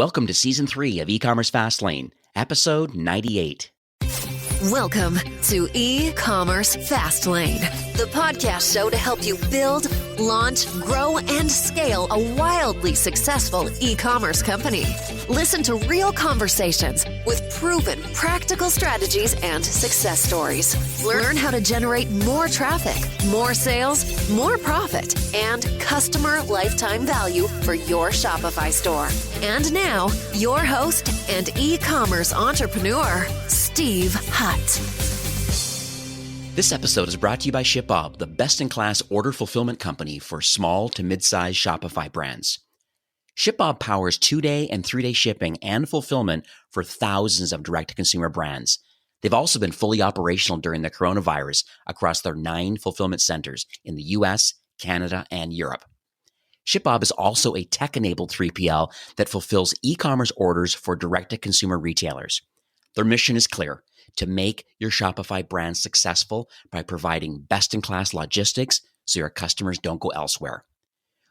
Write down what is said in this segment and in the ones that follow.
Welcome to Season 3 of E-Commerce Fastlane, Episode 98. Welcome to E-Commerce Fastlane, the podcast show to help you build, launch, grow, and scale a wildly successful e-commerce company. Listen to real conversations with proven practical strategies and success stories. Learn how to generate more traffic, more sales, more profit, and customer lifetime value for your Shopify store. And now, your host and e-commerce entrepreneur, Steve Hutt. This episode is brought to you by ShipBob, the best-in-class order fulfillment company for small to mid-size Shopify brands. ShipBob powers 2-day and 3-day shipping and fulfillment for thousands of direct-to-consumer brands. They've also been fully operational during the coronavirus across their 9 fulfillment centers in the US, Canada, and Europe. ShipBob is also a tech-enabled 3PL that fulfills e-commerce orders for direct-to-consumer retailers. Their mission is clear: to make your Shopify brand successful by providing best-in-class logistics so your customers don't go elsewhere.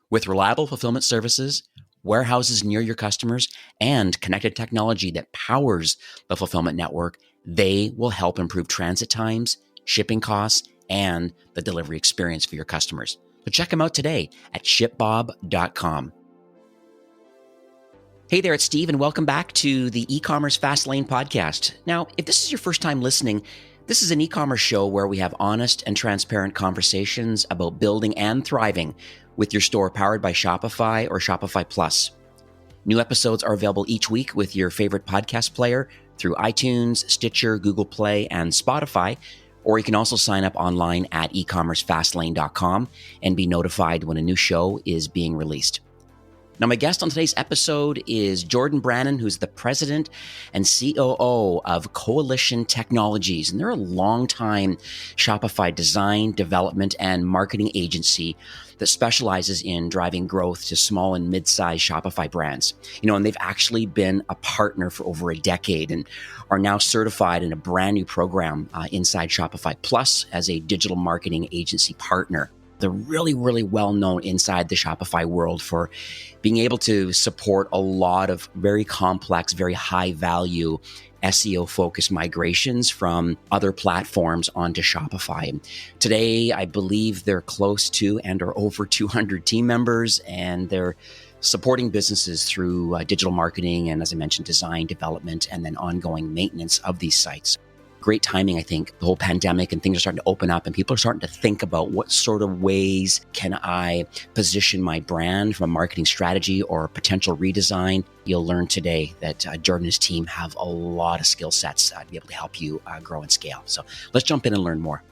With reliable fulfillment services, warehouses near your customers, and connected technology that powers the fulfillment network, they will help improve transit times, shipping costs, and the delivery experience for your customers. So check them out today at shipbob.com. Hey there, it's Steve, and welcome back to the E-Commerce Fastlane podcast. Now, if this is your first time listening, this is an e-commerce show where we have honest and transparent conversations about building and thriving with your store powered by Shopify or Shopify Plus. New episodes are available each week with your favorite podcast player through iTunes, Stitcher, Google Play, and Spotify, or you can also sign up online at ecommercefastlane.com and be notified when a new show is being released. Now, my guest on today's episode is Jordan Brannon, who's the president and COO of Coalition Technologies. And they're a longtime Shopify design, development, and marketing agency that specializes in driving growth to small and mid-sized Shopify brands. And they've actually been a partner for over a decade and are now certified in a brand new program inside Shopify Plus as a digital marketing agency partner. They're really, really well known inside the Shopify world for being able to support a lot of very complex, very high value SEO focused migrations from other platforms onto Shopify. Today, I believe they're close to and are over 200 team members, and they're supporting businesses through digital marketing and, as I mentioned, design, development, and then ongoing maintenance of these sites. Great timing, I think, the whole pandemic, and things are starting to open up and people are starting to think about what sort of ways can I position my brand from a marketing strategy or potential redesign. You'll learn today that Jordan and his team have a lot of skill sets to be able to help you grow and scale. So let's jump in and learn more.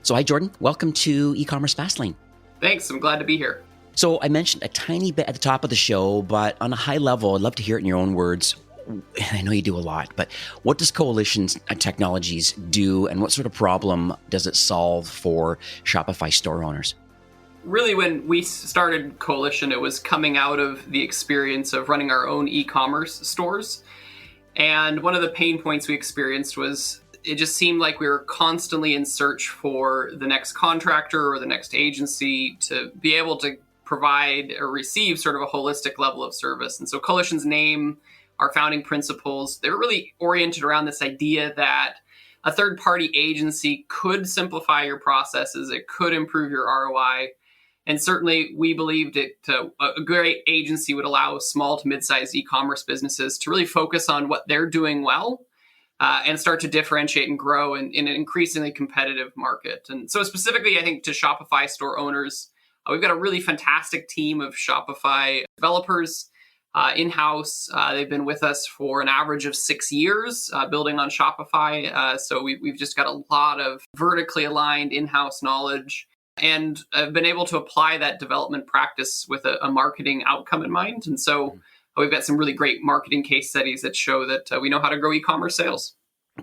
So hi, Jordan. Welcome to E-Commerce Fastlane. Thanks. I'm glad to be here. So I mentioned a tiny bit at the top of the show, but on a high level, I'd love to hear it in your own words. I know you do a lot, but what does Coalition Technologies do, and what sort of problem does it solve for Shopify store owners? Really, when we started Coalition, it was coming out of the experience of running our own e-commerce stores. And one of the pain points we experienced was it just seemed like we were constantly in search for the next contractor or the next agency to be able to provide or receive sort of a holistic level of service. And so Coalition's name, our founding principles, they were really oriented around this idea that a third-party agency could simplify your processes, it could improve your ROI, and certainly we believed a great agency would allow small to mid-sized e-commerce businesses to really focus on what they're doing well and start to differentiate and grow in an increasingly competitive market. And so specifically, I think to Shopify store owners, we've got a really fantastic team of Shopify developers in-house. They've been with us for an average of 6 years, building on Shopify. So we've just got a lot of vertically aligned in-house knowledge, and I've been able to apply that development practice with a marketing outcome in mind. And so we've got some really great marketing case studies that show that we know how to grow e-commerce sales.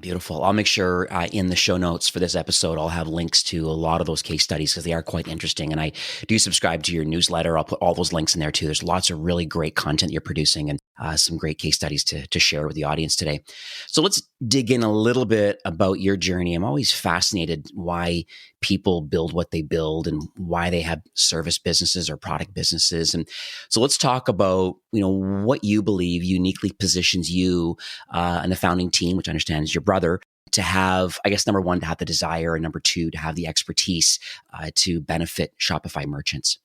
Beautiful. I'll make sure in the show notes for this episode, I'll have links to a lot of those case studies because they are quite interesting. And I do subscribe to your newsletter. I'll put all those links in there too. There's lots of really great content you're producing. And some great case studies to share with the audience today. So let's dig in a little bit about your journey. I'm always fascinated why people build what they build and why they have service businesses or product businesses. And so let's talk about, what you believe uniquely positions you and the founding team, which I understand is your brother, to have, I guess, number one, to have the desire, and number two, to have the expertise to benefit Shopify merchants.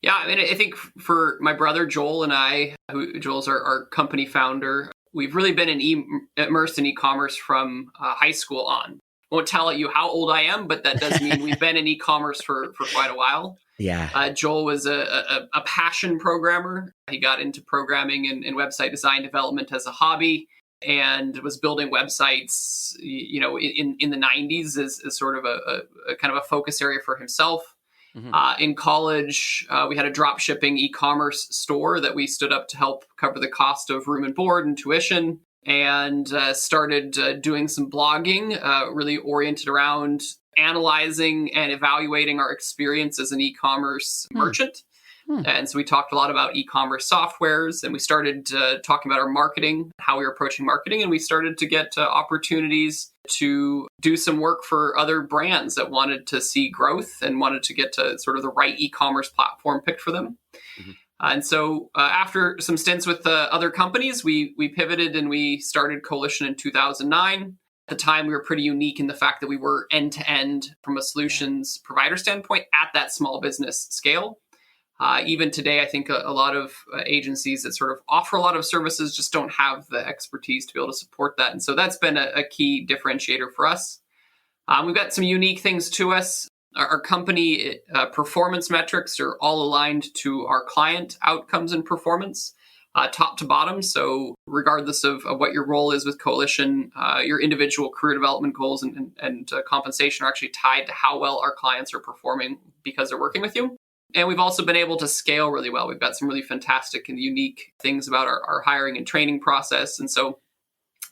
Yeah, I mean, I think for my brother Joel and I, Joel's our company founder, we've really been immersed in e-commerce from high school on. Won't tell you how old I am, but that does mean we've been in e-commerce for quite a while. Yeah. Joel was a passion programmer. He got into programming and website design development as a hobby, and was building websites, in the 90s as sort of a kind of a focus area for himself. Mm-hmm. In college, we had a drop shipping e-commerce store that we stood up to help cover the cost of room and board and tuition, and started doing some blogging, really oriented around analyzing and evaluating our experience as an e-commerce merchant. And so we talked a lot about e-commerce softwares, and we started talking about our marketing, how we were approaching marketing, and we started to get opportunities to do some work for other brands that wanted to see growth and wanted to get to sort of the right e-commerce platform picked for them. Mm-hmm. And so after some stints with other companies, we pivoted and we started Coalition in 2009. At the time, we were pretty unique in the fact that we were end-to-end from a solutions provider standpoint at that small business scale. Even today, I think a lot of agencies that sort of offer a lot of services just don't have the expertise to be able to support that. And so that's been a key differentiator for us. We've got some unique things to us. Our company performance metrics are all aligned to our client outcomes and performance, top to bottom. So regardless of what your role is with Coalition, your individual career development goals and compensation are actually tied to how well our clients are performing because they're working with you. And we've also been able to scale really well. We've got some really fantastic and unique things about our hiring and training process. And so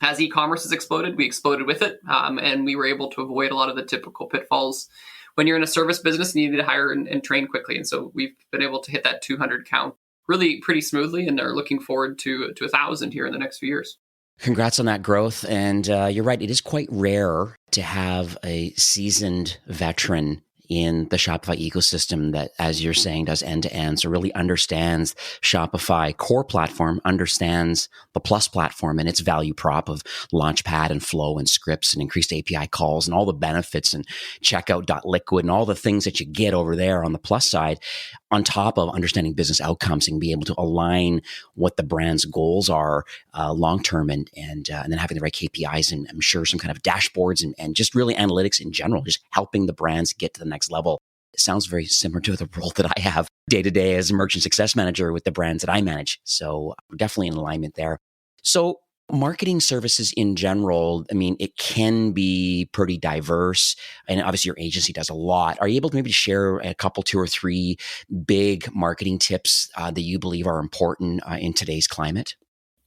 as e-commerce has exploded, we exploded with it. And we were able to avoid a lot of the typical pitfalls when you're in a service business and you need to hire and train quickly. And so we've been able to hit that 200 count really pretty smoothly, and are looking forward to 1,000 here in the next few years. Congrats on that growth. And you're right, it is quite rare to have a seasoned veteran in the Shopify ecosystem that, as you're saying, does end-to-end. So really understands Shopify core platform, understands the Plus platform and its value prop of Launchpad and Flow and scripts and increased API calls and all the benefits and checkout.liquid and all the things that you get over there on the Plus side, on top of understanding business outcomes and being able to align what the brand's goals are long-term and then having the right KPIs and I'm sure some kind of dashboards and just really analytics in general, just helping the brands get to the next level. It sounds very similar to the role that I have day to day as a merchant success manager with the brands that I manage. So we're definitely in alignment there. So marketing services in general, I mean, it can be pretty diverse. And obviously your agency does a lot. Are you able to maybe share a couple, 2 or 3 big marketing tips that you believe are important in today's climate?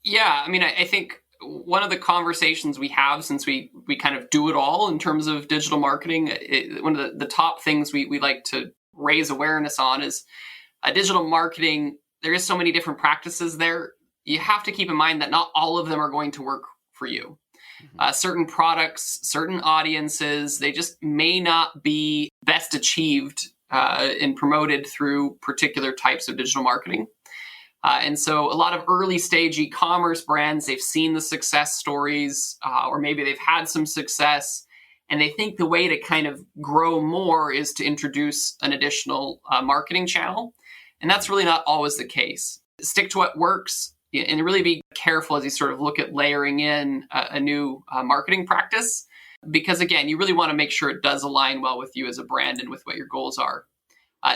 Yeah, I mean, I think one of the conversations we have, since we kind of do it all in terms of digital marketing, one of the top things we like to raise awareness on is digital marketing. There is so many different practices there. You have to keep in mind that not all of them are going to work for you. Mm-hmm. Certain products, certain audiences, they just may not be best achieved and promoted through particular types of digital marketing. And so a lot of early stage e-commerce brands, they've seen the success stories, or maybe they've had some success, and they think the way to kind of grow more is to introduce an additional marketing channel. And that's really not always the case. Stick to what works and really be careful as you sort of look at layering in a new marketing practice. Because again, you really want to make sure it does align well with you as a brand and with what your goals are.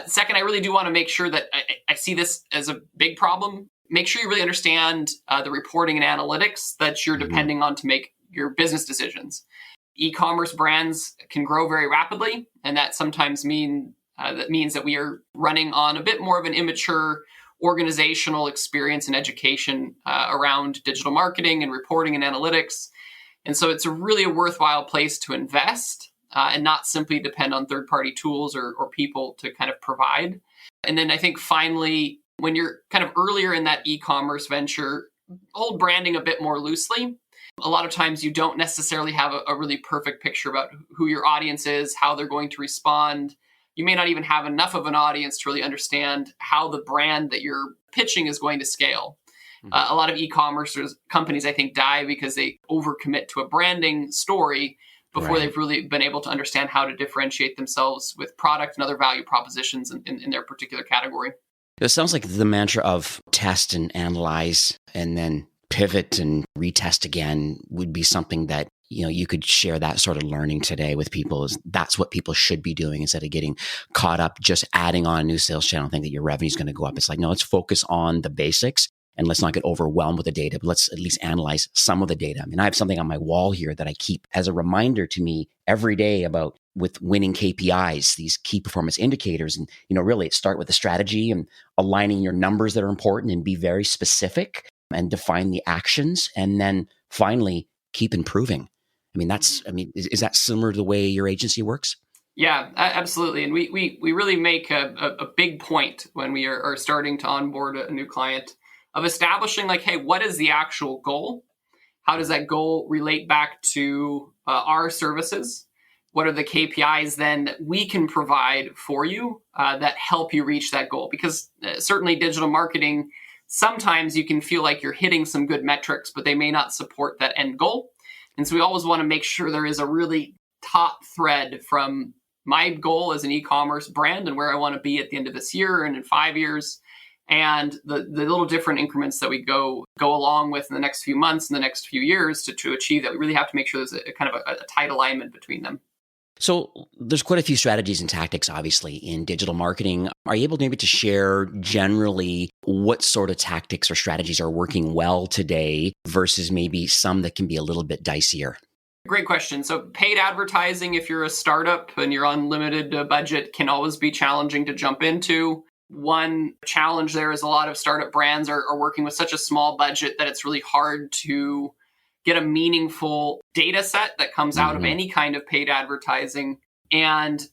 Second, I really do want to make sure that I see this as a big problem. Make sure you really understand the reporting and analytics that you're depending on to make your business decisions. E-commerce brands can grow very rapidly, and that sometimes means that we are running on a bit more of an immature organizational experience and education around digital marketing and reporting and analytics. And so it's really a worthwhile place to invest. And not simply depend on third-party tools or people to kind of provide. And then I think finally, when you're kind of earlier in that e-commerce venture, hold branding a bit more loosely. A lot of times you don't necessarily have a really perfect picture about who your audience is, how they're going to respond. You may not even have enough of an audience to really understand how the brand that you're pitching is going to scale. A lot of e-commerce companies, I think, die because they overcommit to a branding story before they've really been able to understand how to differentiate themselves with product and other value propositions in their particular category. It sounds like the mantra of test and analyze and then pivot and retest again would be something that, you could share that sort of learning today with people. Is that's what people should be doing instead of getting caught up just adding on a new sales channel, think that your revenue is going to go up. It's like, no, let's focus on the basics and let's not get overwhelmed with the data, but let's at least analyze some of the data. I mean, I have something on my wall here that I keep as a reminder to me every day about with winning KPIs, these key performance indicators. And, really start with the strategy and aligning your numbers that are important and be very specific and define the actions. And then finally, keep improving. I mean, is that similar to the way your agency works? Yeah, absolutely. And we really make a big point when we are starting to onboard a new client of establishing like, hey, what is the actual goal? How does that goal relate back to our services? What are the KPIs then that we can provide for you that help you reach that goal? Because certainly digital marketing, sometimes you can feel like you're hitting some good metrics, but they may not support that end goal. And so we always want to make sure there is a really top thread from my goal as an e-commerce brand and where I want to be at the end of this year and in 5 years, and the little different increments that we go along with in the next few months and the next few years to achieve that. We really have to make sure there's a kind of a tight alignment between them. So there's quite a few strategies and tactics, obviously, in digital marketing. Are you able maybe to share generally what sort of tactics or strategies are working well today versus maybe some that can be a little bit dicier? Great question. So paid advertising, if you're a startup and you're on limited budget, can always be challenging to jump into. One challenge there is a lot of startup brands are working with such a small budget that it's really hard to get a meaningful data set that comes out of any kind of paid advertising. And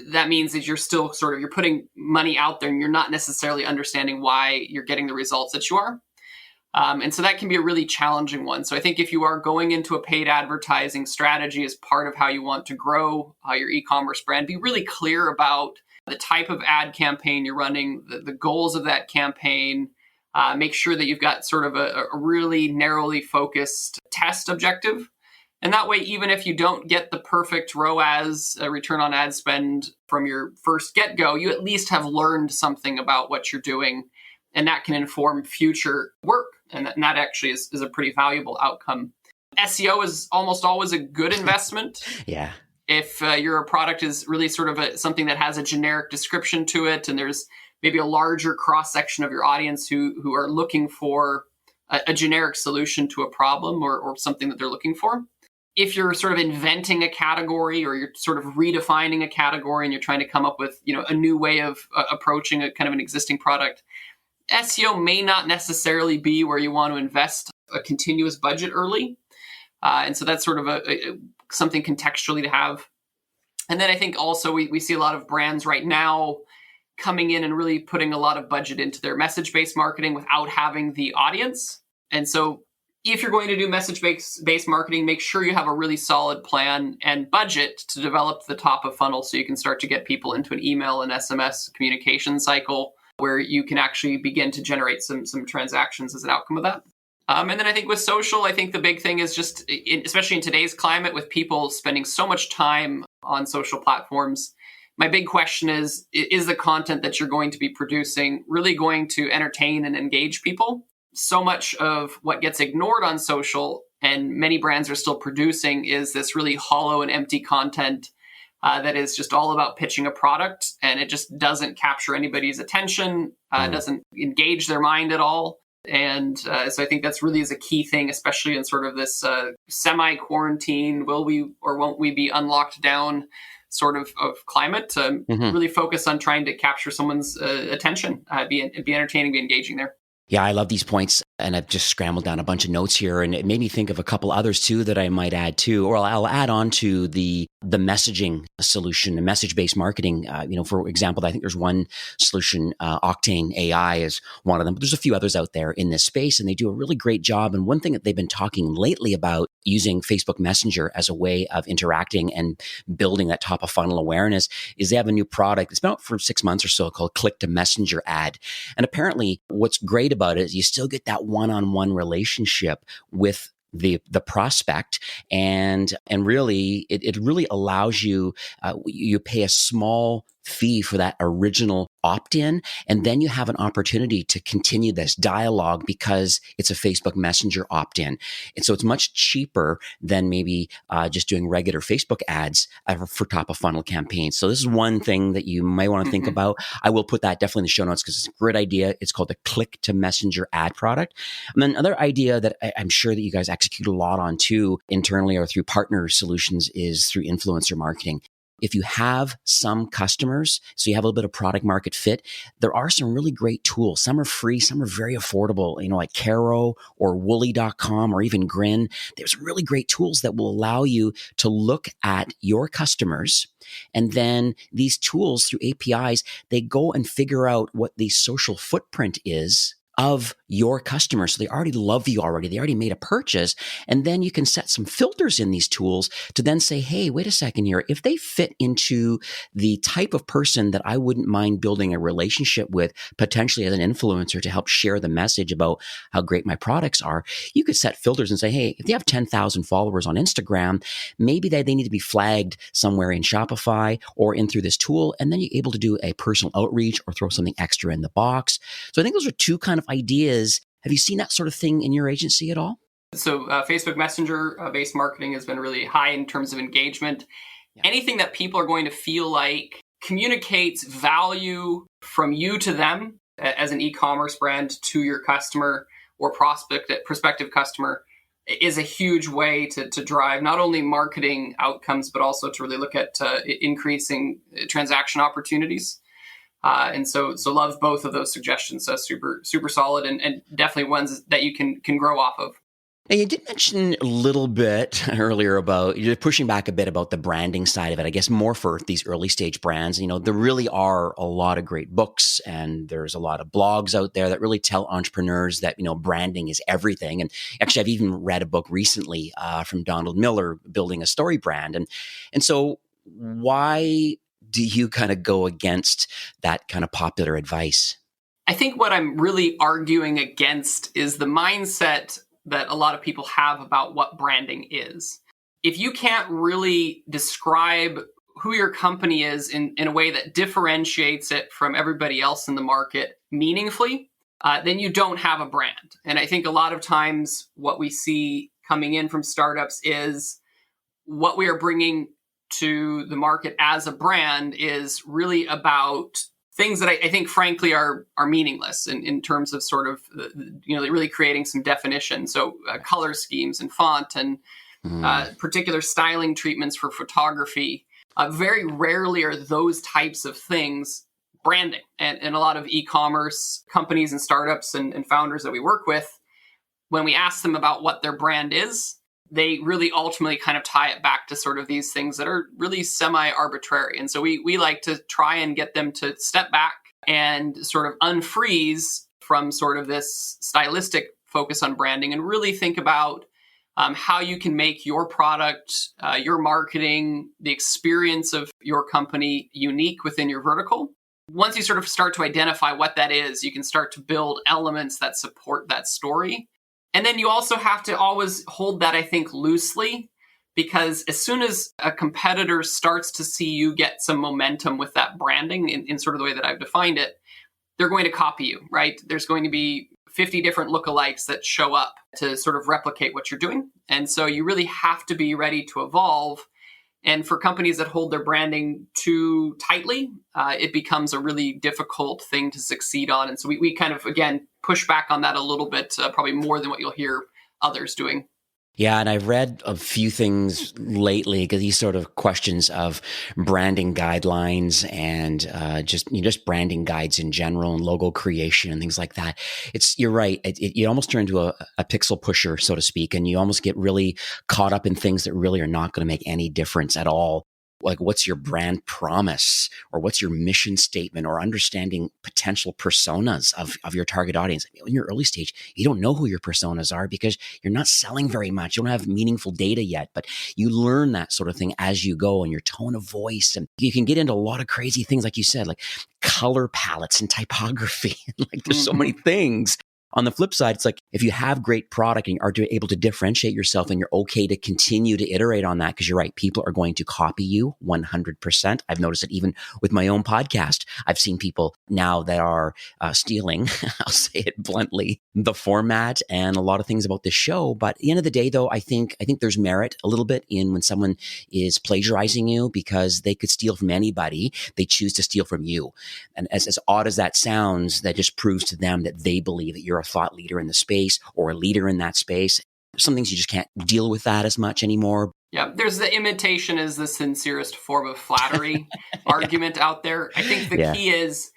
that means that you're still you're putting money out there and you're not necessarily understanding why you're getting the results that you are. And so that can be a really challenging one. So I think if you are going into a paid advertising strategy as part of how you want to grow your e-commerce brand, be really clear about the type of ad campaign you're running, the goals of that campaign. Make sure that you've got sort of a really narrowly focused test objective. And that way, even if you don't get the perfect ROAS, return on ad spend from your first get-go, you at least have learned something about what you're doing. And that can inform future work. And that actually is a pretty valuable outcome. SEO is almost always a good investment. Yeah. If your product is really sort of something that has a generic description to it, and there's maybe a larger cross-section of your audience who are looking for a generic solution to a problem or something that they're looking for. If you're sort of inventing a category or you're sort of redefining a category and you're trying to come up with a new way of approaching a kind of an existing product, SEO may not necessarily be where you want to invest a continuous budget early. And so that's sort of something contextually to have. And then I think also we see a lot of brands right now coming in and really putting a lot of budget into their message-based marketing without having the audience. And so if you're going to do message-based marketing, make sure you have a really solid plan and budget to develop the top of funnel so you can start to get people into an email and SMS communication cycle where you can actually begin to generate some transactions as an outcome of that. And then I think with social, I think the big thing is just, especially in today's climate with people spending so much time on social platforms, my big question is the content that you're going to be producing really going to entertain and engage people? So much of what gets ignored on social, and many brands are still producing, is this really hollow and empty content that is just all about pitching a product, and it just doesn't capture anybody's attention, doesn't engage their mind at all. And so I think that's really is a key thing, especially in sort of this semi-quarantine, will we or won't we be unlocked down sort of climate, to really focus on trying to capture someone's attention, be entertaining, be engaging there. Yeah, I love these points. And I've just scrambled down a bunch of notes here, and it made me think of a couple others too that I might add to, or I'll add on to the messaging solution, the message-based marketing. For example, I think there's one solution, Octane AI is one of them, but there's a few others out there in this space, and they do a really great job. And one thing that they've been talking lately about using Facebook Messenger as a way of interacting and building that top of funnel awareness is they have a new product. It's been out for 6 months or so called Click to Messenger Ad. And apparently what's great about it is you still get that one-on-one relationship with the prospect, and really it really allows you, you pay a small fee for that original opt-in, and then you have an opportunity to continue this dialogue because it's a Facebook Messenger opt-in. And so it's much cheaper than maybe just doing regular Facebook ads for top of funnel campaigns. So this is one thing that you might want to think about. I will put that definitely in the show notes because it's a great idea. It's called the Click to Messenger ad product. And then another idea that I'm sure that you guys execute a lot on too, internally or through partner solutions, is through influencer marketing. If you have some customers, so you have a little bit of product market fit, there are some really great tools. Some are free, some are very affordable, like Caro or Woolly.com or even Grin. There's really great tools that will allow you to look at your customers. And then these tools through APIs, they go and figure out what the social footprint is of your customers. So they already love you already. They already made a purchase. And then you can set some filters in these tools to then say, hey, wait a second here. If they fit into the type of person that I wouldn't mind building a relationship with, potentially as an influencer to help share the message about how great my products are, you could set filters and say, hey, if they have 10,000 followers on Instagram, maybe they need to be flagged somewhere in Shopify or in through this tool. And then you're able to do a personal outreach or throw something extra in the box. So I think those are two kind of ideas. Have you seen that sort of thing in your agency at all? So Facebook Messenger based marketing has been really high in terms of engagement. Yeah. Anything that people are going to feel like communicates value from you to them as an e-commerce brand to your customer or prospective customer is a huge way to drive not only marketing outcomes, but also to really look at increasing transaction opportunities. And so love both of those suggestions. So super solid and definitely ones that you can grow off of. And you did mention a little bit earlier about, you're pushing back a bit about the branding side of it, I guess more for these early stage brands. There really are a lot of great books and there's a lot of blogs out there that really tell entrepreneurs that, branding is everything. And actually, I've even read a book recently from Donald Miller, Building a Story Brand. And so why do you kind of go against that kind of popular advice? I think what I'm really arguing against is the mindset that a lot of people have about what branding is. If you can't really describe who your company is in a way that differentiates it from everybody else in the market meaningfully, then you don't have a brand. And I think a lot of times what we see coming in from startups is what we are bringing to the market as a brand is really about things that I think, frankly, are meaningless in terms of sort of, really creating some definition. So color schemes and font and particular styling treatments for photography. Very rarely are those types of things branding. And a lot of e-commerce companies and startups and founders that we work with, when we ask them about what their brand is, they really ultimately kind of tie it back to sort of these things that are really semi-arbitrary. And so we like to try and get them to step back and sort of unfreeze from sort of this stylistic focus on branding and really think about how you can make your product, your marketing, the experience of your company unique within your vertical. Once you sort of start to identify what that is, you can start to build elements that support that story. And then you also have to always hold that, I think, loosely, because as soon as a competitor starts to see you get some momentum with that branding in sort of the way that I've defined it, they're going to copy you, right? There's going to be 50 different lookalikes that show up to sort of replicate what you're doing. And so you really have to be ready to evolve. And for companies that hold their branding too tightly, it becomes a really difficult thing to succeed on. And so we kind of, again, push back on that a little bit, probably more than what you'll hear others doing. Yeah, and I've read a few things lately because these sort of questions of branding guidelines and just branding guides in general and logo creation and things like that. You're right. You almost turn into a pixel pusher, so to speak, and you almost get really caught up in things that really are not going to make any difference at all. Like, what's your brand promise, or what's your mission statement, or understanding potential personas of your target audience. In your early stage, you don't know who your personas are because you're not selling very much. You don't have meaningful data yet, but you learn that sort of thing as you go, and your tone of voice. And you can get into a lot of crazy things, like you said, like color palettes and typography. Like, there's so many things. On the flip side, it's like, if you have great product and are able to differentiate yourself, and you're okay to continue to iterate on that, because you're right, people are going to copy you 100%. I've noticed it even with my own podcast. I've seen people now that are stealing, I'll say it bluntly, the format and a lot of things about this show. But at the end of the day, though, I think there's merit a little bit in when someone is plagiarizing you, because they could steal from anybody. They choose to steal from you. And as odd as that sounds, that just proves to them that they believe that you're a thought leader in the space, or a leader in that space. Some things you just can't deal with that as much anymore. Yeah, there's the imitation is the sincerest form of flattery argument out there. I think the key is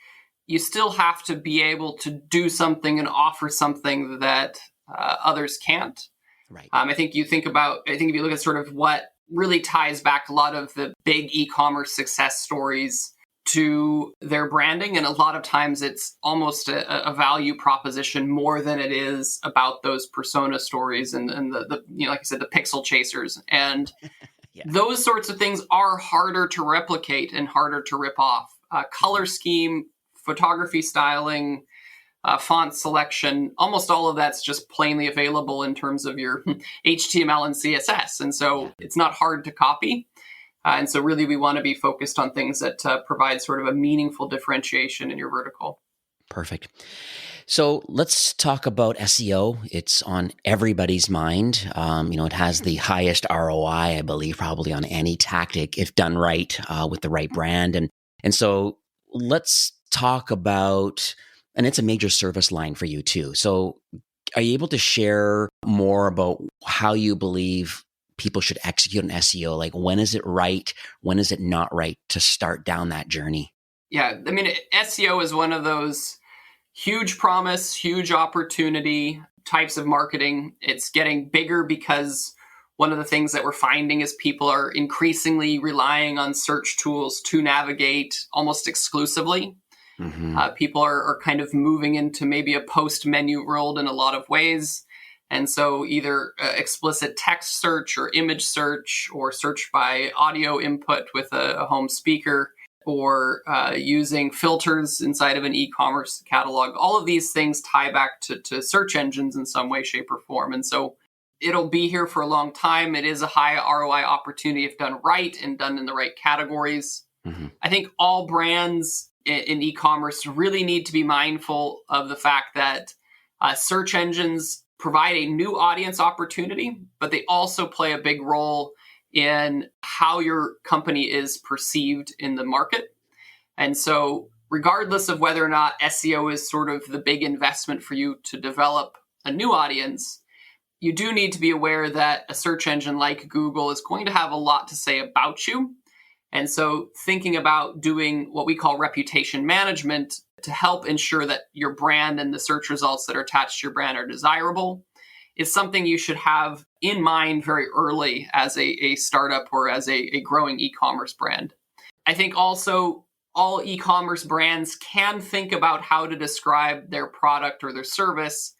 you still have to be able to do something and offer something that others can't. Right. I think if you look at sort of what really ties back a lot of the big e-commerce success stories to their branding, and a lot of times it's almost a value proposition more than it is about those persona stories and the like I said, the pixel chasers. And those sorts of things are harder to replicate and harder to rip off. Color scheme, photography styling, font selection, almost all of that's just plainly available in terms of your HTML and CSS. And so it's not hard to copy. And so really we want to be focused on things that provide sort of a meaningful differentiation in your vertical. Perfect. So let's talk about SEO. It's on everybody's mind. It has the highest ROI, I believe, probably on any tactic if done right, with the right brand. And so let's talk about, and it's a major service line for you too. So are you able to share more about how you believe people should execute an SEO? Like, when is it right? When is it not right to start down that journey? Yeah, I mean, SEO is one of those huge promise, huge opportunity types of marketing. It's getting bigger because one of the things that we're finding is people are increasingly relying on search tools to navigate almost exclusively. People are kind of moving into maybe a post-menu world in a lot of ways. And so either explicit text search or image search, or search by audio input with a home speaker, or using filters inside of an e-commerce catalog. All of these things tie back to search engines in some way, shape, or form. And so it'll be here for a long time. It is a high ROI opportunity if done right and done in the right categories. I think all brands in e-commerce really need to be mindful of the fact that search engines provide a new audience opportunity, but they also play a big role in how your company is perceived in the market. And so regardless of whether or not SEO is sort of the big investment for you to develop a new audience, you do need to be aware that a search engine like Google is going to have a lot to say about you. And so thinking about doing what we call reputation management to help ensure that your brand and the search results that are attached to your brand are desirable is something you should have in mind very early as a startup or as a growing e-commerce brand. I think also all e-commerce brands can think about how to describe their product or their service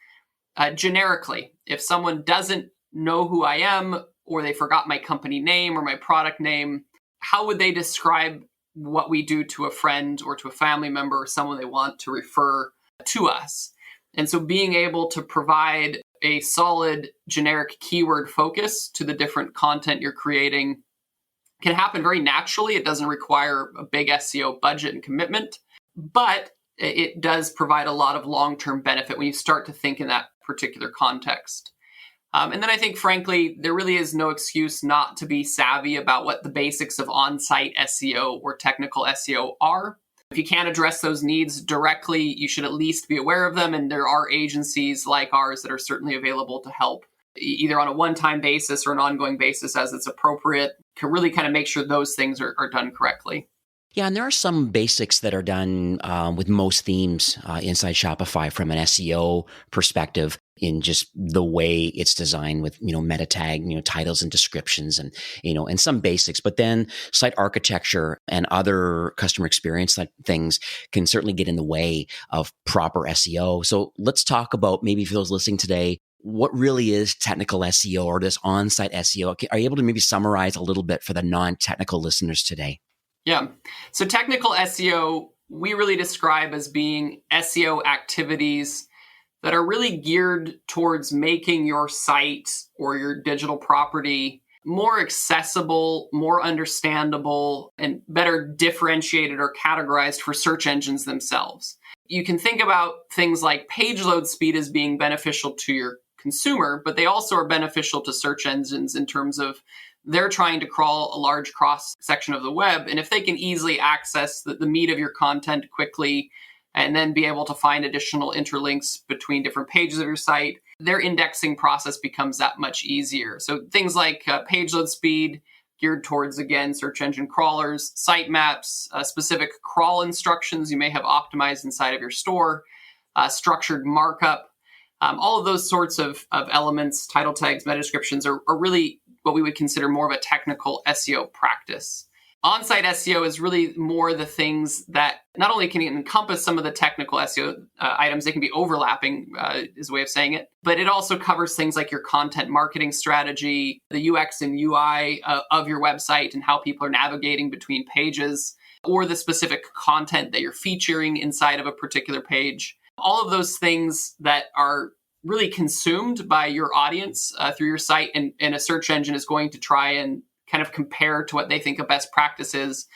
generically. If someone doesn't know who I am, or they forgot my company name or my product name, how would they describe what we do to a friend or to a family member or someone they want to refer to us? And so being able to provide a solid generic keyword focus to the different content you're creating can happen very naturally. It doesn't require a big SEO budget and commitment, but it does provide a lot of long-term benefit when you start to think in that particular context. And then I think, frankly, there really is no excuse not to be savvy about what the basics of on-site SEO or technical SEO are. If you can't address those needs directly, you should at least be aware of them. And there are agencies like ours that are certainly available to help either on a one-time basis or an ongoing basis as it's appropriate, can really kind of make sure those things are done correctly. Yeah, and there are some basics that are done with most themes inside Shopify from an SEO perspective in just the way it's designed with, meta tag, titles and descriptions and some basics. But then site architecture and other customer experience things can certainly get in the way of proper SEO. So let's talk about, maybe for those listening today, what really is technical SEO or this on-site SEO? Are you able to maybe summarize a little bit for the non-technical listeners today? Yeah. So technical SEO, we really describe as being SEO activities that are really geared towards making your site or your digital property more accessible, more understandable, and better differentiated or categorized for search engines themselves. You can think about things like page load speed as being beneficial to your consumer, but they also are beneficial to search engines in terms of they're trying to crawl a large cross section of the web. And if they can easily access the meat of your content quickly and then be able to find additional interlinks between different pages of your site, their indexing process becomes that much easier. So things like page load speed geared towards, again, search engine crawlers, sitemaps, specific crawl instructions you may have optimized inside of your store, structured markup, all of those sorts of elements, title tags, meta descriptions are really what we would consider more of a technical SEO practice. On-site SEO is really more the things that not only can encompass some of the technical SEO items, they can be overlapping, is a way of saying it, but it also covers things like your content marketing strategy, the UX and UI of your website and how people are navigating between pages, or the specific content that you're featuring inside of a particular page. All of those things that are really consumed by your audience through your site, and a search engine is going to try and kind of compare to what they think a best practice is.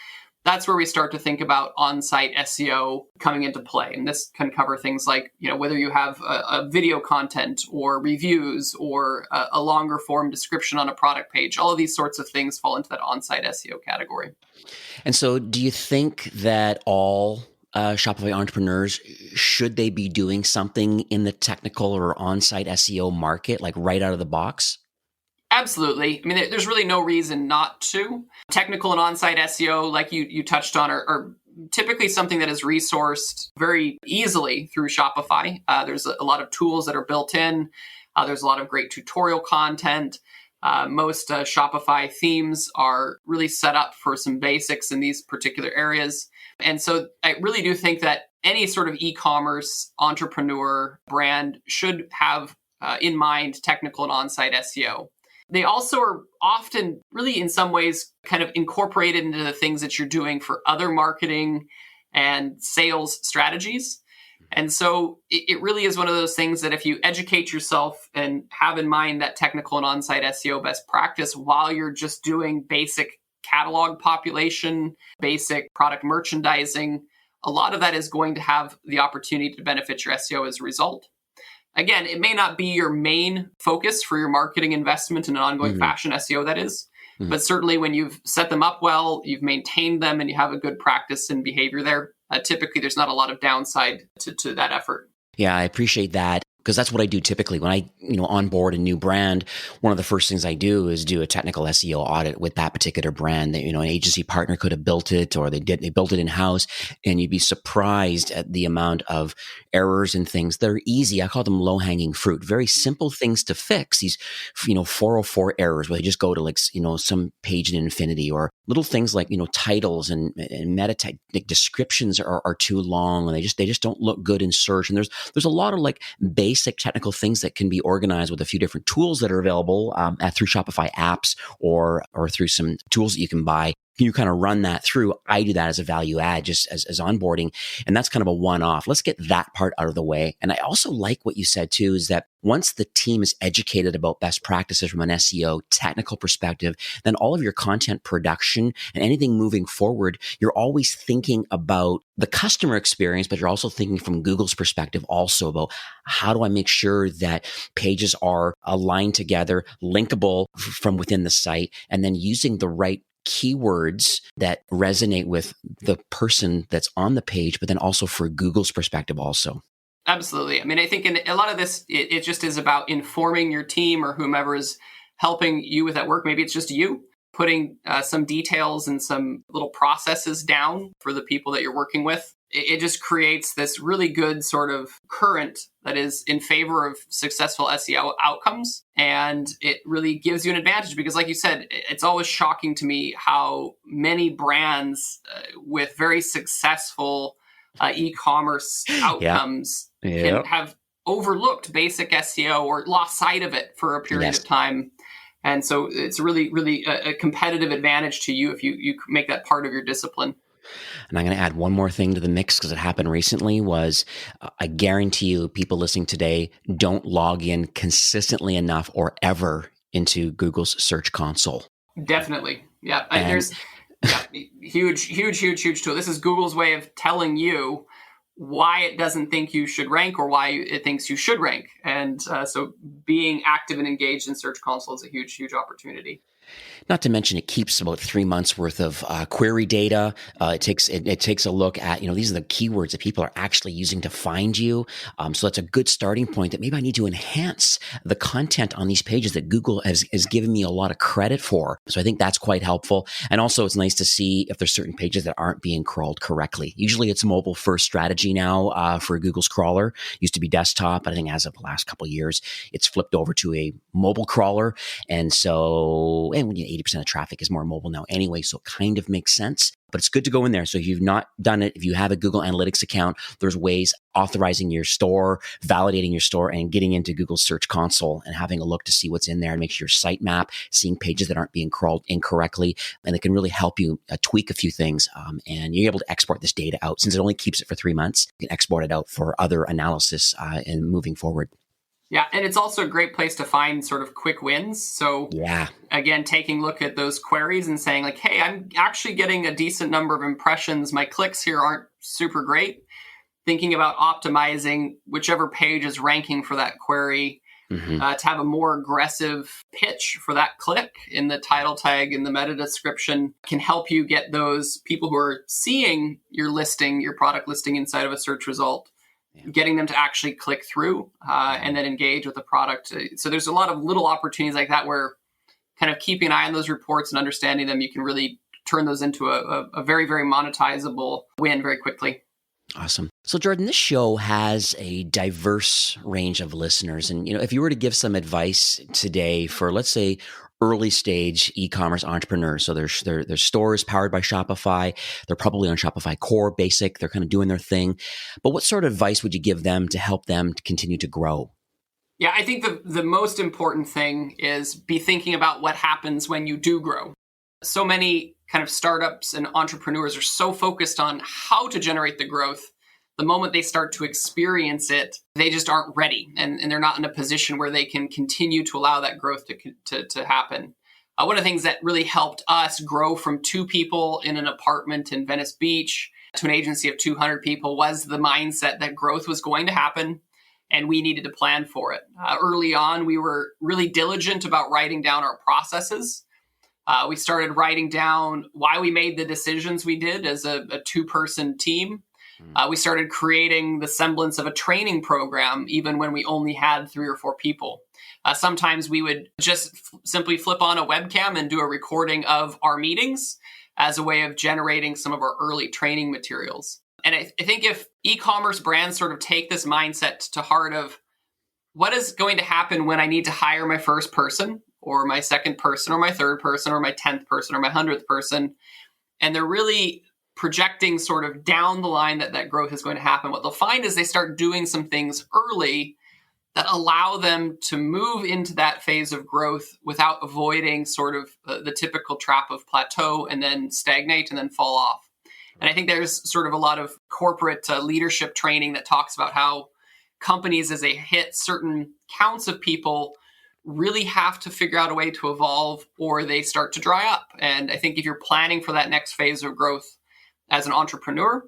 That's where we start to think about on-site SEO coming into play. And this can cover things like, whether you have a video content or reviews or a longer form description on a product page. All of these sorts of things fall into that on-site SEO category. And so do you think that all Shopify entrepreneurs, should they be doing something in the technical or on-site SEO market, like right out of the box? Absolutely. I mean, there's really no reason not to. Technical and on-site SEO, like you touched on, are typically something that is resourced very easily through Shopify. There's a lot of tools that are built in. There's a lot of great tutorial content. Most Shopify themes are really set up for some basics in these particular areas. And so I really do think that any sort of e-commerce entrepreneur brand should have in mind technical and on-site SEO. They also are often really in some ways kind of incorporated into the things that you're doing for other marketing and sales strategies. And so it really is one of those things that if you educate yourself and have in mind that technical and on-site SEO best practice while you're just doing basic catalog population, basic product merchandising, a lot of that is going to have the opportunity to benefit your SEO as a result. Again, it may not be your main focus for your marketing investment in an ongoing fashion, SEO that is, but certainly when you've set them up well, you've maintained them, and you have a good practice and behavior there, typically there's not a lot of downside to that effort. Yeah, I appreciate that, because that's what I do typically when I, onboard a new brand. One of the first things I do is do a technical SEO audit with that particular brand. That an agency partner could have built it, or they built it in house, and you'd be surprised at the amount of errors and things that are easy. I call them low hanging fruit, very simple things to fix. These, 404 errors where they just go to some page in infinity, or little things like titles and meta tag descriptions are too long, and they just don't look good in search. And there's a lot of basic technical things that can be organized with a few different tools that are available through Shopify apps or through some tools that you can buy. You kind of run that through. I do that as a value add, just as onboarding. And that's kind of a one-off. Let's get that part out of the way. And I also like what you said too, is that once the team is educated about best practices from an SEO technical perspective, then all of your content production and anything moving forward, you're always thinking about the customer experience, but you're also thinking from Google's perspective also about how do I make sure that pages are aligned together, linkable from within the site, and then using the right keywords that resonate with the person that's on the page, but then also for Google's perspective also. Absolutely. I mean, I think in a lot of this, it just is about informing your team or whomever is helping you with that work. Maybe it's just you putting some details and some little processes down for the people that you're working with. It just creates this really good sort of current that is in favor of successful SEO outcomes. And it really gives you an advantage because, like you said, it's always shocking to me how many brands with very successful e-commerce outcomes can have overlooked basic SEO or lost sight of it for a period of time. And so it's really, really a competitive advantage to you if you make that part of your discipline. And I'm going to add one more thing to the mix because it happened recently was I guarantee you people listening today don't log in consistently enough or ever into Google's Search Console. Definitely. Yeah. And there's huge tool. This is Google's way of telling you why it doesn't think you should rank or why it thinks you should rank. And so being active and engaged in Search Console is a huge opportunity. Not to mention, it keeps about 3 months worth of query data. It takes a look at, these are the keywords that people are actually using to find you. So that's a good starting point that maybe I need to enhance the content on these pages that Google has given me a lot of credit for. So I think that's quite helpful. And also it's nice to see if there's certain pages that aren't being crawled correctly. Usually it's mobile first strategy now for Google's crawler. Used to be desktop, but I think as of the last couple of years, it's flipped over to a mobile crawler. And so, 80% of traffic is more mobile now anyway, so it kind of makes sense. But it's good to go in there. So if you've not done it, if you have a Google Analytics account, there's ways authorizing your store, validating your store, and getting into Google Search Console and having a look to see what's in there and make sure your sitemap, seeing pages that aren't being crawled incorrectly. And it can really help you tweak a few things. And you're able to export this data out. Since it only keeps it for 3 months, you can export it out for other analysis and moving forward. Yeah, and it's also a great place to find sort of quick wins. So again, taking a look at those queries and saying like, hey, I'm actually getting a decent number of impressions. My clicks here aren't super great. Thinking about optimizing whichever page is ranking for that query to have a more aggressive pitch for that click in the title tag, in the meta description can help you get those people who are seeing your listing, your product listing inside of a search result. Getting them to actually click through and then engage with the product. So there's a lot of little opportunities like that where kind of keeping an eye on those reports and understanding them, you can really turn those into a very, very monetizable win very quickly. Awesome. So Jordan, this show has a diverse range of listeners. And, if you were to give some advice today for, let's say, early stage e-commerce entrepreneurs. So their stores powered by Shopify. They're probably on Shopify Core, Basic. They're kind of doing their thing. But what sort of advice would you give them to help them to continue to grow? Yeah, I think the most important thing is be thinking about what happens when you do grow. So many kind of startups and entrepreneurs are so focused on how to generate the growth. The moment they start to experience it, they just aren't ready and they're not in a position where they can continue to allow that growth to happen. One of the things that really helped us grow from 2 people in an apartment in Venice Beach to an agency of 200 people was the mindset that growth was going to happen and we needed to plan for it. Early on, we were really diligent about writing down our processes. We started writing down why we made the decisions we did as a 2-person team. We started creating the semblance of a training program, even when we only had 3 or 4 people. Sometimes we would just simply flip on a webcam and do a recording of our meetings as a way of generating some of our early training materials. And I think if e-commerce brands sort of take this mindset to heart of what is going to happen when I need to hire my first person or my second person or my third person or my 10th person or my 100th person, and they're really projecting sort of down the line that growth is going to happen, what they'll find is they start doing some things early that allow them to move into that phase of growth without avoiding sort of the typical trap of plateau and then stagnate and then fall off. And I think there's sort of a lot of corporate leadership training that talks about how companies, as they hit certain counts of people, really have to figure out a way to evolve or they start to dry up. And I think if you're planning for that next phase of growth as an entrepreneur,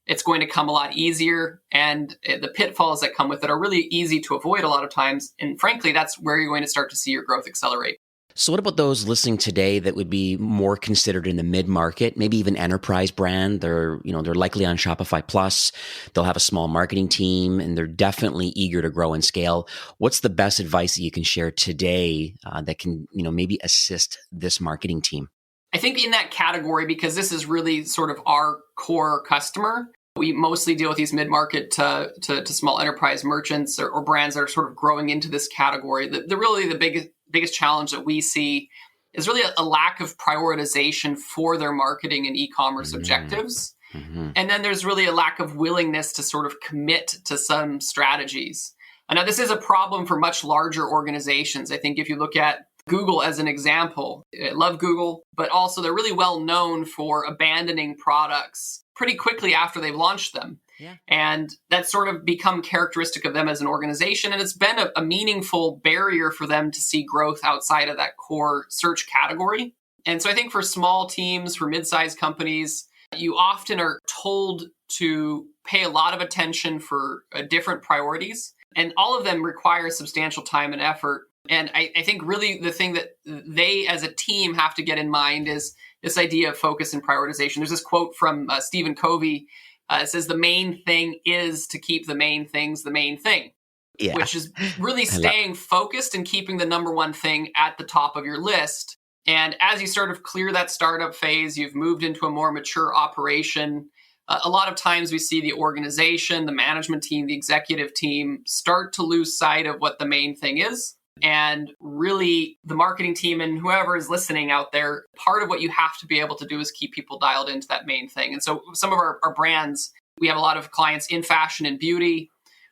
it's going to come a lot easier. And the pitfalls that come with it are really easy to avoid a lot of times. And frankly, that's where you're going to start to see your growth accelerate. So what about those listening today that would be more considered in the mid-market, maybe even enterprise brand? They're likely on Shopify Plus. They'll have a small marketing team and they're definitely eager to grow and scale. What's the best advice that you can share today that can, maybe assist this marketing team? I think in that category, because this is really sort of our core customer, we mostly deal with these mid-market to small enterprise merchants or brands that are sort of growing into this category. The biggest challenge that we see is really a lack of prioritization for their marketing and e-commerce objectives. Mm-hmm. And then there's really a lack of willingness to sort of commit to some strategies. Now, this is a problem for much larger organizations. I think if you look at Google as an example, I love Google, but also they're really well known for abandoning products pretty quickly after they've launched them. Yeah. And that's sort of become characteristic of them as an organization. And it's been a meaningful barrier for them to see growth outside of that core search category. And so I think for small teams, for mid-sized companies, you often are told to pay a lot of attention for different priorities. And all of them require substantial time and effort. And I think really the thing that they as a team have to get in mind is this idea of focus and prioritization. There's this quote from Stephen Covey. It says, the main thing is to keep the main things the main thing, which is really staying focused and keeping the number one thing at the top of your list. And as you sort of clear that startup phase, you've moved into a more mature operation. A lot of times we see the organization, the management team, the executive team start to lose sight of what the main thing is. And really, the marketing team and whoever is listening out there, part of what you have to be able to do is keep people dialed into that main thing. And so some of our brands, we have a lot of clients in fashion and beauty.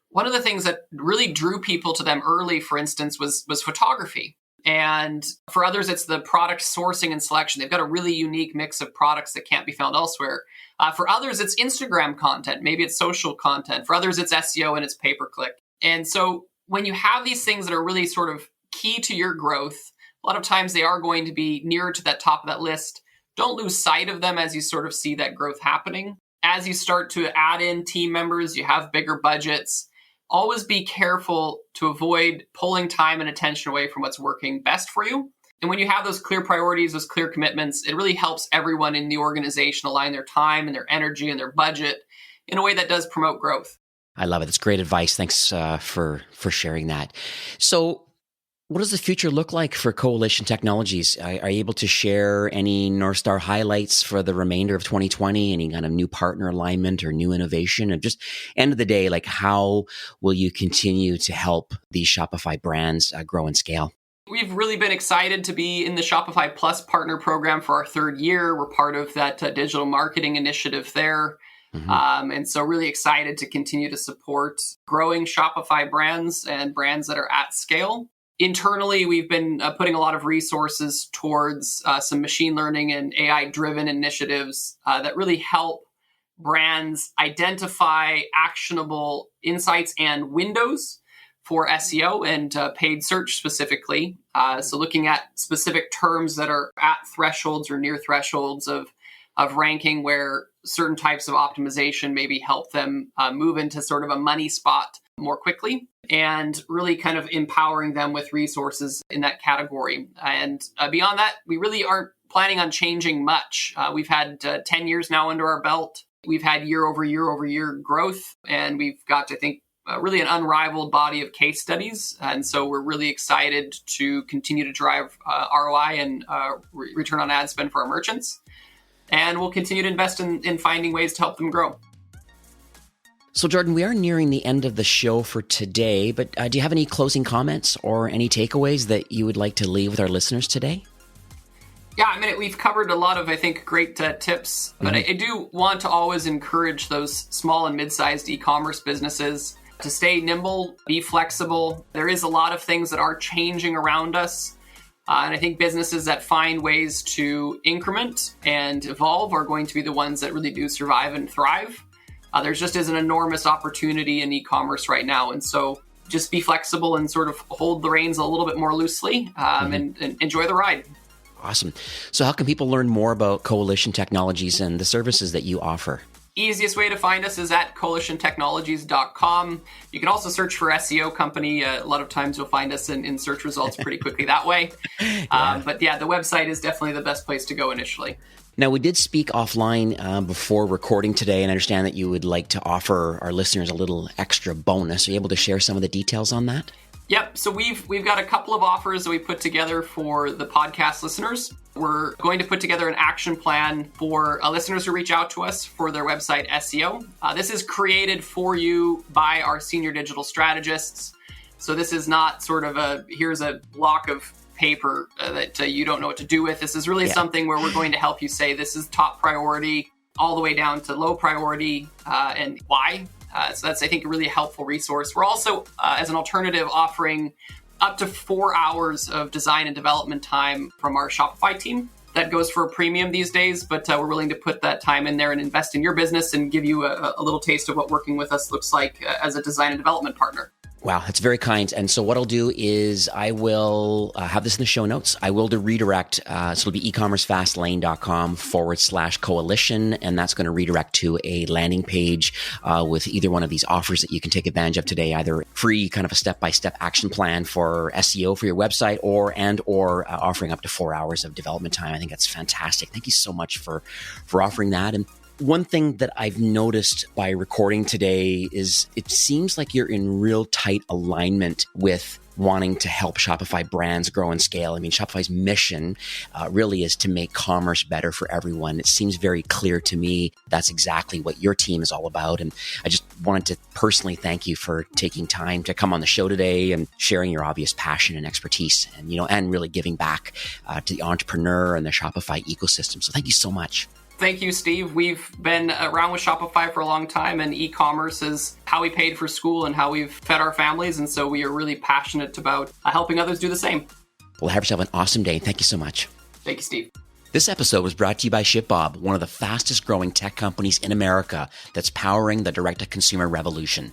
One of the things that really drew people to them early, for instance, was photography. And for others, it's the product sourcing and selection. They've got a really unique mix of products that can't be found elsewhere. For others, it's Instagram content. Maybe it's social content. For others, it's SEO and it's pay-per-click. And so when you have these things that are really sort of key to your growth, a lot of times they are going to be nearer to that top of that list. Don't lose sight of them as you sort of see that growth happening. As you start to add in team members, you have bigger budgets. Always be careful to avoid pulling time and attention away from what's working best for you. And when you have those clear priorities, those clear commitments, it really helps everyone in the organization align their time and their energy and their budget in a way that does promote growth. I love it. It's great advice. Thanks for sharing that. So what does the future look like for Coalition Technologies? Are you able to share any North Star highlights for the remainder of 2020? Any kind of new partner alignment or new innovation? And just end of the day, like how will you continue to help these Shopify brands grow and scale? We've really been excited to be in the Shopify Plus partner program for our third year. We're part of that digital marketing initiative there. Mm-hmm. And so really excited to continue to support growing Shopify brands and brands that are at scale. Internally, we've been putting a lot of resources towards some machine learning and AI-driven initiatives that really help brands identify actionable insights and windows for SEO and paid search specifically. So looking at specific terms that are at thresholds or near thresholds of ranking where certain types of optimization maybe help them move into sort of a money spot more quickly, and really kind of empowering them with resources in that category. And beyond that, we really aren't planning on changing much. We've had 10 years now under our belt. We've had year over year growth, and we've got, I think, really an unrivaled body of case studies. And so we're really excited to continue to drive ROI and return on ad spend for our merchants. And we'll continue to invest in finding ways to help them grow. So, Jordan, we are nearing the end of the show for today, but do you have any closing comments or any takeaways that you would like to leave with our listeners today? Yeah, I mean, we've covered a lot of, I think, great tips, but I do want to always encourage those small and mid-sized e-commerce businesses to stay nimble, be flexible. There is a lot of things that are changing around us. And I think businesses that find ways to increment and evolve are going to be the ones that really do survive and thrive. There just is an enormous opportunity in e-commerce right now. And so just be flexible and sort of hold the reins a little bit more loosely and enjoy the ride. Awesome. So how can people learn more about Coalition Technologies and the services that you offer? Easiest way to find us is at coalitiontechnologies.com. You can also search for SEO company. A lot of times you'll find us in search results pretty quickly that way. But yeah, the website is definitely the best place to go initially. Now, we did speak offline before recording today, and I understand that you would like to offer our listeners a little extra bonus. Are you able to share some of the details on that? Yep. So we've got a couple of offers that we put together for the podcast listeners. We're going to put together an action plan for listeners who reach out to us for their website SEO. This is created for you by our senior digital strategists. So this is not sort of here's a block of paper that you don't know what to do with. This is really something where we're going to help you say this is top priority all the way down to low priority and why. So that's, I think, a really helpful resource. We're also, as an alternative, offering up to 4 hours of design and development time from our Shopify team. That goes for a premium these days, but we're willing to put that time in there and invest in your business and give you a little taste of what working with us looks like as a design and development partner. Wow, that's very kind. And so what I'll do is I will have this in the show notes. I will redirect, so it'll be ecommercefastlane.com/coalition, and that's going to redirect to a landing page with either one of these offers that you can take advantage of today, either free kind of a step-by-step action plan for SEO for your website or offering up to 4 hours of development time. I think that's fantastic. Thank you so much for offering that. And one thing that I've noticed by recording today is it seems like you're in real tight alignment with wanting to help Shopify brands grow and scale. I mean, Shopify's mission really is to make commerce better for everyone. It seems very clear to me that's exactly what your team is all about. And I just wanted to personally thank you for taking time to come on the show today and sharing your obvious passion and expertise and, and really giving back to the entrepreneur and the Shopify ecosystem. So thank you so much. Thank you, Steve. We've been around with Shopify for a long time, and e-commerce is how we paid for school and how we've fed our families. And so we are really passionate about helping others do the same. Well, have yourself an awesome day. Thank you so much. Thank you, Steve. This episode was brought to you by ShipBob, one of the fastest growing tech companies in America that's powering the direct-to-consumer revolution.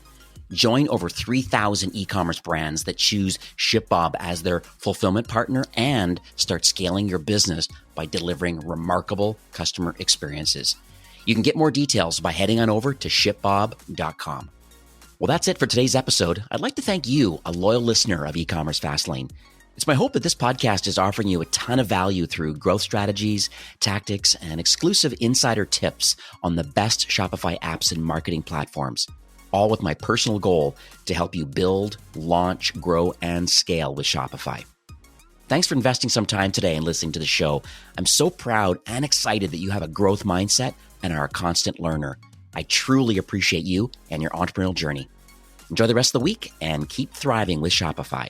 Join over 3,000 e-commerce brands that choose ShipBob as their fulfillment partner and start scaling your business by delivering remarkable customer experiences. You can get more details by heading on over to shipbob.com. Well, that's it for today's episode. I'd like to thank you, a loyal listener of E-commerce Fastlane. It's my hope that this podcast is offering you a ton of value through growth strategies, tactics, and exclusive insider tips on the best Shopify apps and marketing platforms, all with my personal goal to help you build, launch, grow, and scale with Shopify. Thanks for investing some time today and listening to the show. I'm so proud and excited that you have a growth mindset and are a constant learner. I truly appreciate you and your entrepreneurial journey. Enjoy the rest of the week and keep thriving with Shopify.